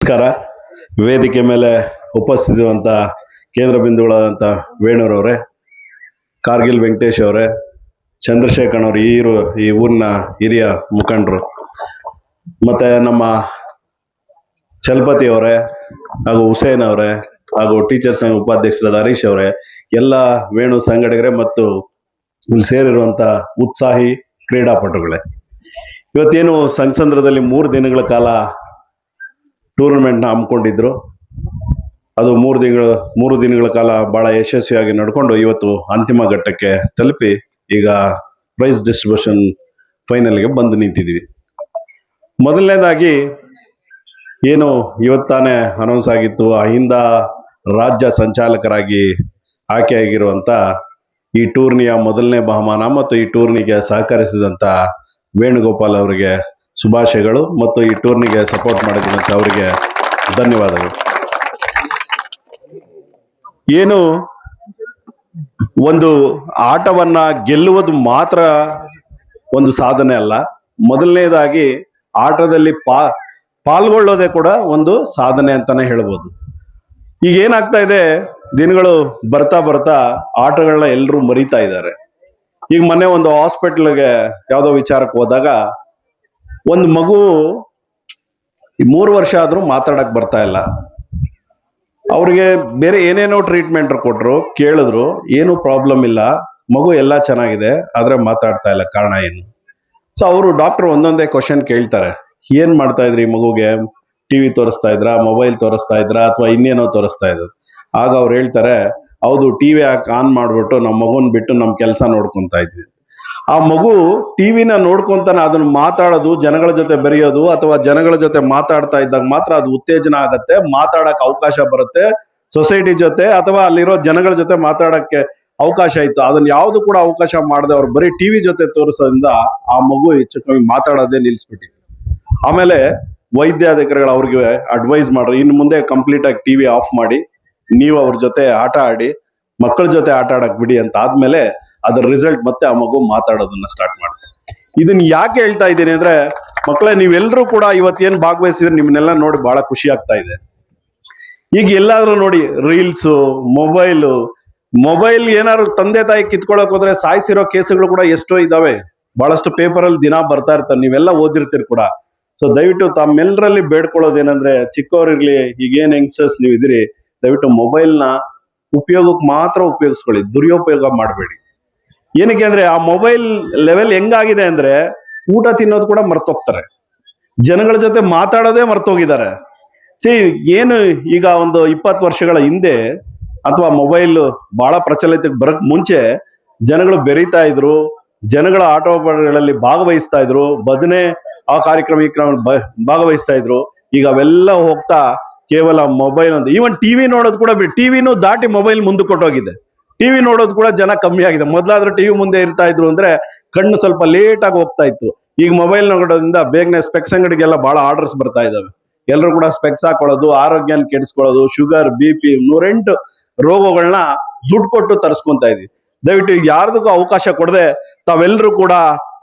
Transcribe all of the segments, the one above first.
ನಮಸ್ಕಾರ. ವೇದಿಕೆ ಮೇಲೆ ಉಪಸ್ಥಿತಿರುವಂಥ ಕೇಂದ್ರ ಬಿಂದುಗಳಾದಂಥ ವೇಣೂರವರೇ, ಕಾರ್ಗಿಲ್ ವೆಂಕಟೇಶ್ ಅವರೇ, ಚಂದ್ರಶೇಖರ್ ಅವರು ಈ ಊರಿನ ಹಿರಿಯ ಮುಖಂಡರು, ಮತ್ತು ನಮ್ಮ ಚಲಪತಿ ಅವರೇ ಹಾಗೂ ಹುಸೇನ್ ಅವರೇ ಹಾಗೂ ಟೀಚರ್ಸ್ ಸಂಘ ಉಪಾಧ್ಯಕ್ಷರಾದ ಹರೀಶ್ ಅವರೇ, ಎಲ್ಲ ವೇಣು ಸಂಘಟಕರೇ ಮತ್ತು ಇಲ್ಲಿ ಸೇರಿರುವಂಥ ಉತ್ಸಾಹಿ ಕ್ರೀಡಾಪಟುಗಳೇ, ಇವತ್ತೇನು ಸಂಘಸಂದ್ರದಲ್ಲಿ 3 ದಿನಗಳ ಕಾಲ ಟೂರ್ನಮೆಂಟ್ನ ಹಮ್ಮಿಕೊಂಡಿದ್ರು. ಅದು 3 ದಿನಗಳ ಕಾಲ ಬಹಳ ಯಶಸ್ವಿಯಾಗಿ ನಡ್ಕೊಂಡು ಇವತ್ತು ಅಂತಿಮ ಘಟ್ಟಕ್ಕೆ ತಲುಪಿ ಈಗ ಪ್ರೈಸ್ ಡಿಸ್ಟ್ರಿಬ್ಯೂಷನ್ ಫೈನಲ್ಗೆ ಬಂದು ನಿಂತಿದ್ದೀವಿ. ಮೊದಲನೇದಾಗಿ ಏನು ಇವತ್ತಾನೆ ಅನೌನ್ಸ್ ಆಗಿತ್ತು, ಅಹಿಂದ ರಾಜ್ಯ ಸಂಚಾಲಕರಾಗಿ ಆಯ್ಕೆಯಾಗಿರುವಂಥ ಈ ಟೂರ್ನಿಯ ಮೊದಲನೇ ಬಹುಮಾನ ಮತ್ತು ಈ ಟೂರ್ನಿಗೆ ಸಹಕರಿಸಿದಂಥ ವೇಣುಗೋಪಾಲ್ ಅವರಿಗೆ ಶುಭಾಶಯಗಳು ಮತ್ತು ಈ ಟೂರ್ನಿಗೆ ಸಪೋರ್ಟ್ ಮಾಡಿದಂಥ ಅವರಿಗೆ ಧನ್ಯವಾದಗಳು. ಏನು ಒಂದು ಆಟವನ್ನ ಗೆಲ್ಲುವುದು ಮಾತ್ರ ಒಂದು ಸಾಧನೆ ಅಲ್ಲ, ಮೊದಲನೇದಾಗಿ ಆಟದಲ್ಲಿ ಪಾಲ್ಗೊಳ್ಳೋದೇ ಕೂಡ ಒಂದು ಸಾಧನೆ ಅಂತಾನೆ ಹೇಳ್ಬೋದು. ಈಗ ಏನಾಗ್ತಾ ಇದೆ, ದಿನಗಳು ಬರ್ತಾ ಬರ್ತಾ ಆಟಗಳನ್ನ ಎಲ್ಲರೂ ಮರಿತಾ ಇದ್ದಾರೆ. ಈಗ ಮೊನ್ನೆ ಒಂದು ಹಾಸ್ಪಿಟ್ಲ್ಗೆ ಯಾವುದೋ ವಿಚಾರಕ್ಕೆ ಹೋದಾಗ ಒಂದು ಮಗು 3 ವರ್ಷ ಆದ್ರೂ ಮಾತಾಡಕ್ ಬರ್ತಾ ಇಲ್ಲ. ಅವ್ರಿಗೆ ಬೇರೆ ಏನೇನೋ ಟ್ರೀಟ್ಮೆಂಟ್ ಕೊಟ್ರು, ಕೇಳಿದ್ರು, ಏನು ಪ್ರಾಬ್ಲಮ್ ಇಲ್ಲ, ಮಗು ಎಲ್ಲ ಚೆನ್ನಾಗಿದೆ, ಆದ್ರೆ ಮಾತಾಡ್ತಾ ಇಲ್ಲ, ಕಾರಣ ಏನು? ಸೊ ಅವರು ಡಾಕ್ಟರ್ ಒಂದೊಂದೇ ಕ್ವಶನ್ ಕೇಳ್ತಾರೆ, ಏನ್ ಮಾಡ್ತಾ ಇದ್ರಿ ಮಗುಗೆ? ಟಿವಿ ತೋರಿಸ್ತಾ ಇದ್ರಾ, ಮೊಬೈಲ್ ತೋರಿಸ್ತಾ ಇದ್ರಾ, ಅಥವಾ ಇನ್ನೇನೋ ತೋರಿಸ್ತಾ ಇದ್ರು? ಆಗ ಅವ್ರು ಹೇಳ್ತಾರೆ, ಹೌದು, ಟಿವಿ ಆನ್ ಮಾಡ್ಬಿಟ್ಟು ನಮ್ಮ ಮಗುನ್ ಬಿಟ್ಟು ನಮ್ಮ ಕೆಲಸ ನೋಡ್ಕೊಂತಾ ಇದ್ವಿ. ಆ ಮಗು ಟಿವಿನ ನೋಡ್ಕೊಂತಾನೆ ಅದನ್ನ ಮಾತಾಡೋದು, ಜನಗಳ ಜೊತೆ ಬೆರೆಯೋದು ಅಥವಾ ಜನಗಳ ಜೊತೆ ಮಾತಾಡ್ತಾ ಇದ್ದಾಗ ಮಾತ್ರ ಅದು ಉತ್ತೇಜನ ಆಗತ್ತೆ, ಮಾತಾಡಕ್ ಅವಕಾಶ ಬರುತ್ತೆ, ಸೊಸೈಟಿ ಜೊತೆ ಅಥವಾ ಅಲ್ಲಿರೋ ಜನಗಳ ಜೊತೆ ಮಾತಾಡಕ್ಕೆ ಅವಕಾಶ ಇತ್ತು. ಅದನ್ನ ಯಾವ್ದು ಕೂಡ ಅವಕಾಶ ಮಾಡದೆ ಅವ್ರು ಬರೀ ಟಿವಿ ಜೊತೆ ತೋರಿಸೋದ್ರಿಂದ ಆ ಮಗು ಹೆಚ್ಚು ಕಮ್ಮಿ ಮಾತಾಡೋದೇ ನಿಲ್ಸ್ಬಿಟ್ಟಿತ್ತು. ಆಮೇಲೆ ವೈದ್ಯಾಧಿಕಾರಿಗಳು ಅವ್ರಿಗೆ ಅಡ್ವೈಸ್ ಮಾಡ್ರು, ಇನ್ನು ಮುಂದೆ ಕಂಪ್ಲೀಟ್ ಆಗಿ ಟಿವಿ ಆಫ್ ಮಾಡಿ ನೀವು ಅವ್ರ ಜೊತೆ ಆಟ ಆಡಿ, ಮಕ್ಕಳ ಜೊತೆ ಆಟ ಆಡಕ್ ಬಿಡಿ ಅಂತ ಆದ್ಮೇಲೆ ಅದರ ರಿಸಲ್ಟ್ ಮತ್ತೆ ಆ ಮಗು ಮಾತಾಡೋದನ್ನ ಸ್ಟಾರ್ಟ್ ಮಾಡುತ್ತೆ. ಇದನ್ನ ಯಾಕೆ ಹೇಳ್ತಾ ಇದ್ದೀನಿ ಅಂದ್ರೆ, ಮಕ್ಕಳೇ ನೀವೆಲ್ಲರೂ ಕೂಡ ಇವತ್ತೇನ್ ಭಾಗವಹಿಸಿದ್ರೆ ನಿಮ್ಮನ್ನೆಲ್ಲ ನೋಡಿ ಬಹಳ ಖುಷಿ ಆಗ್ತಾ ಇದೆ. ಈಗ ಎಲ್ಲಾದ್ರೂ ನೋಡಿ ರೀಲ್ಸು, ಮೊಬೈಲ್ ಏನಾದ್ರು ತಂದೆ ತಾಯಿ ಕಿತ್ಕೊಳಕ್ ಹೋದ್ರೆ ಸಾಯಿಸಿರೋ ಕೇಸುಗಳು ಕೂಡ ಎಷ್ಟೋ ಇದಾವೆ, ಬಹಳಷ್ಟು ಪೇಪರ್ ಅಲ್ಲಿ ದಿನ ಬರ್ತಾ ಇರ್ತಾರೆ, ನೀವೆಲ್ಲ ಓದಿರ್ತೀರಿ ಕೂಡ. ಸೊ ದಯವಿಟ್ಟು ತಮ್ಮೆಲ್ಲರಲ್ಲಿ ಬೇಡ್ಕೊಳ್ಳೋದೇನಂದ್ರೆ, ಚಿಕ್ಕವರಿರ್ಲಿ, ಈಗೇನ್ ಯಂಗ್ಸ್ಟರ್ಸ್ ನೀವು ಇದ್ರಿ, ದಯವಿಟ್ಟು ಮೊಬೈಲ್ನ ಉಪಯೋಗಕ್ಕೆ ಮಾತ್ರ ಉಪಯೋಗಿಸ್ಕೊಳ್ಳಿ, ದುರುಪಯೋಗ ಮಾಡಬೇಡಿ. ಏನಕ್ಕೆ ಅಂದ್ರೆ ಆ ಮೊಬೈಲ್ ಲೆವೆಲ್ ಹೆಂಗಾಗಿದೆ ಅಂದ್ರೆ, ಊಟ ತಿನ್ನೋದು ಕೂಡ ಮರ್ತೋಗ್ತಾರೆ, ಜನಗಳ ಜೊತೆ ಮಾತಾಡೋದೇ ಮರ್ತೋಗಿದ್ದಾರೆ. ಏನು ಈಗ ಒಂದು 20 ವರ್ಷಗಳ ಹಿಂದೆ ಅಥವಾ ಮೊಬೈಲ್ ಬಹಳ ಪ್ರಚಲಿತಕ್ಕೆ ಬರಕ್ ಮುಂಚೆ ಜನಗಳು ಬೆರೀತಾ ಇದ್ರು, ಜನಗಳ ಆಟೋಪಗಳಲ್ಲಿ ಭಾಗವಹಿಸ್ತಾ ಇದ್ರು, ಭಜನೆ ಆ ಕಾರ್ಯಕ್ರಮ ಭಾಗವಹಿಸ್ತಾ ಇದ್ರು. ಈಗ ಅವೆಲ್ಲ ಹೋಗ್ತಾ ಕೇವಲ ಮೊಬೈಲ್ ಅಂತ, ಈವನ್ ಟಿವಿ ನೋಡೋದು ಕೂಡ ಟಿವಿನೂ ದಾಟಿ ಮೊಬೈಲ್ ಮುಂದಕ್ಕೆ ಕೊಟ್ಟೋಗಿದೆ. ಟಿವಿ ನೋಡೋದು ಕೂಡ ಜನ ಕಮ್ಮಿ ಆಗಿದೆ. ಮೊದಲಾದ್ರೂ ಟಿವಿ ಮುಂದೆ ಇರ್ತಾ ಇದ್ರು ಅಂದ್ರೆ ಕಣ್ಣು ಸ್ವಲ್ಪ ಲೇಟ್ ಆಗಿ ಹೋಗ್ತಾ ಇತ್ತು. ಈಗ ಮೊಬೈಲ್ ನೋಡೋದ್ರಿಂದ ಬೇಗನೆ ಸ್ಪೆಕ್ಸ್ ಅಂಗಡಿಗೆಲ್ಲ ಬಹಳ ಆರ್ಡರ್ಸ್ ಬರ್ತಾ ಇದಾವೆ. ಎಲ್ಲರೂ ಕೂಡ ಸ್ಪೆಕ್ಸ್ ಹಾಕೊಳ್ಳೋದು, ಆರೋಗ್ಯನ ಕೆಡಿಸ್ಕೊಳ್ಳೋದು, ಶುಗರ್, BP 108 ರೋಗಗಳನ್ನ ದುಡ್ಡು ಕೊಟ್ಟು ತರಿಸ್ಕೊಂತ ಇದೀವಿ. ದಯವಿಟ್ಟು ಯಾರ್ದಕ್ಕೂ ಅವಕಾಶ ಕೊಡದೆ ತಾವೆಲ್ಲರೂ ಕೂಡ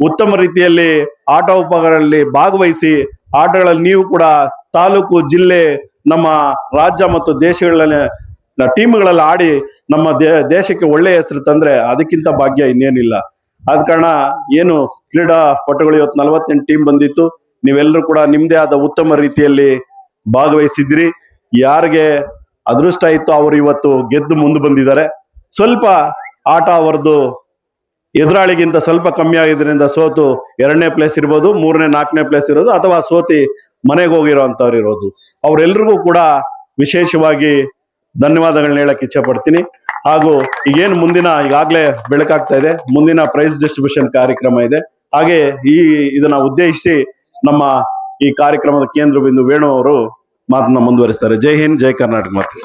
ಉತ್ತಮ ರೀತಿಯಲ್ಲಿ ಆಟ ಉಪಕರಣಗಳಲ್ಲಿ ಭಾಗವಹಿಸಿ, ಆಟಗಳಲ್ಲಿ ನೀವು ಕೂಡ ತಾಲೂಕು, ಜಿಲ್ಲೆ, ನಮ್ಮ ರಾಜ್ಯ ಮತ್ತು ದೇಶಗಳಲ್ಲಿ ಟೀಮ್ಗಳಲ್ಲಿ ಆಡಿ ನಮ್ಮ ದೇಶಕ್ಕೆ ಒಳ್ಳೆಯ ಹೆಸರು ತಂದ್ರೆ ಅದಕ್ಕಿಂತ ಭಾಗ್ಯ ಇನ್ನೇನಿಲ್ಲ. ಆದ ಕಾರಣ ಏನು ಕ್ರೀಡಾಪಟುಗಳು ಇವತ್ತು 48 ಟೀಮ್ ಬಂದಿತ್ತು, ನೀವೆಲ್ಲರೂ ಕೂಡ ನಿಮ್ದೇ ಆದ ಉತ್ತಮ ರೀತಿಯಲ್ಲಿ ಭಾಗವಹಿಸಿದ್ರಿ. ಯಾರಿಗೆ ಅದೃಷ್ಟ ಇತ್ತು ಅವರು ಇವತ್ತು ಗೆದ್ದು ಮುಂದೆ ಬಂದಿದ್ದಾರೆ. ಸ್ವಲ್ಪ ಆಟ ಅವರದು ಎದುರಾಳಿಗಿಂತ ಸ್ವಲ್ಪ ಕಮ್ಮಿ ಆಗಿದ್ರಿಂದ ಸೋತು 2ನೇ ಪ್ಲೇಸ್ ಇರ್ಬೋದು, 3ನೇ 4ನೇ ಪ್ಲೇಸ್ ಇರೋದು, ಅಥವಾ ಸೋತಿ ಮನೆಗೆ ಹೋಗಿರೋ ಅಂತವ್ರು ಇರೋದು. ಅವರೆಲ್ರಿಗೂ ಕೂಡ ವಿಶೇಷವಾಗಿ ಧನ್ಯವಾದಗಳನ್ನ ಹೇಳಕ್ ಇಚ್ಛೆ ಪಡ್ತೀನಿ. ಹಾಗೂ ಈಗೇನು ಮುಂದಿನ ಈಗಾಗಲೇ ಬೆಳಕಾಗ್ತಾ ಇದೆ, ಮುಂದಿನ ಪ್ರೈಸ್ ಡಿಸ್ಟ್ರಿಬ್ಯೂಷನ್ ಕಾರ್ಯಕ್ರಮ ಇದೆ. ಹಾಗೆ ಇದನ್ನ ಉದ್ದೇಶಿಸಿ ನಮ್ಮ ಈ ಕಾರ್ಯಕ್ರಮದ ಕೇಂದ್ರ ಬಿಂದು ವೇಣು ಅವರು ಮಾತನ್ನ ಮುಂದುವರಿಸ್ತಾರೆ. ಜೈ ಹಿಂದ್, ಜೈ ಕರ್ನಾಟಕ. ಮಾತು